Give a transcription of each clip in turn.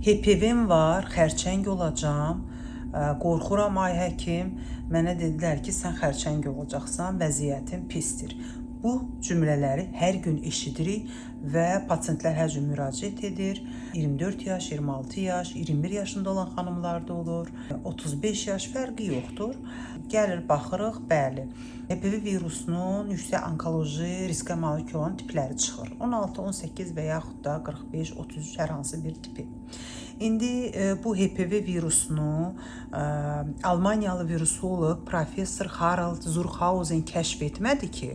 HPV-m var, xərçəng olacağam, qorxuram ay həkim. Mənə dedilər ki, sən xərçəng olacaqsan, vəziyyətin pisdir. Bu cümlələri hər gün eşidirik və pasientlər hər gün müraciət edir. 24 yaş, 26 yaş, 21 yaşında olan xanımlar da olur. 35 yaş fərqi yoxdur. Gəlir, baxırıq, bəli. HPV virusunun yüksək onkoloji riskə malik olan tipləri çıxır. 16, 18 və yaxud da 45, 33 hər hansı bir tipi. İndi bu HPV virusunu Almaniyalı virusolog professor Harald Zurhausen kəşf etmədi ki,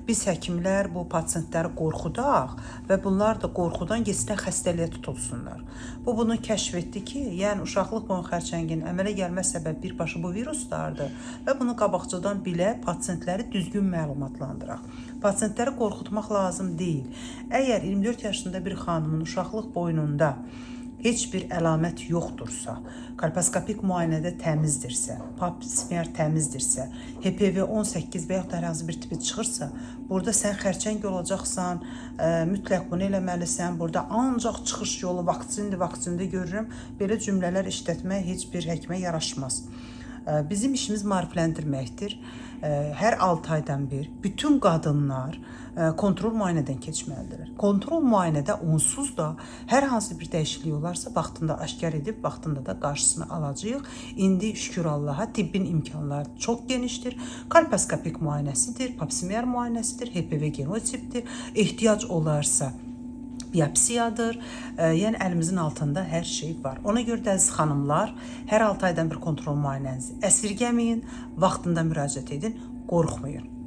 biz həkimlər bu pasientləri qorxudaq və bunlar da qorxudan keçsinlər xəstəliyə tutulsunlar. Bu bunu kəşf etdi ki, yəni uşaqlıq boyu xərçəngin əmələ gəlmə səbəbi birbaşa bu viruslardır və bunu qabaqcadan bilə pasientləri düzgün məlumatlandıraq. Pasientləri qorxutmaq lazım deyil. Əgər 24 yaşında bir xanımın uşaqlıq boyununda heç bir əlamət yoxdursa, kolposkopik müayinədə təmizdirsə, pap smear təmizdirsə, HPV 18 və yaxud da hər hansı bir tipi çıxırsa, burada sən xərçəng olacaqsan, mütləq bunu eləməlisən, burada ancaq çıxış yolu vaksindir görürəm, belə cümlələr işlətmək heç bir həkimə yaraşmaz. Bizim işimiz maarifləndirməkdir. Hər 6 aydan bir bütün qadınlar kontrol müayinədən keçməlidirlər. Kontrol müayinədə onsuz da hər hansı bir dəyişiklik olarsa vaxtında aşkar edib, vaxtında da qarşısını alacağıq. İndi şükür Allaha tibbin imkanları çox genişdir. Kolposkopik müayinəsidir, pap smear müayinəsidir, HPV genotipdir. Ehtiyac olarsa biopsiyadır. Yəni əlimizin altında hər şey var. Ona görə də əziz xanımlar, hər 6 aydan bir kontrol müayinənizi əsirgəməyin, vaxtında müraciət edin, qorxmayın.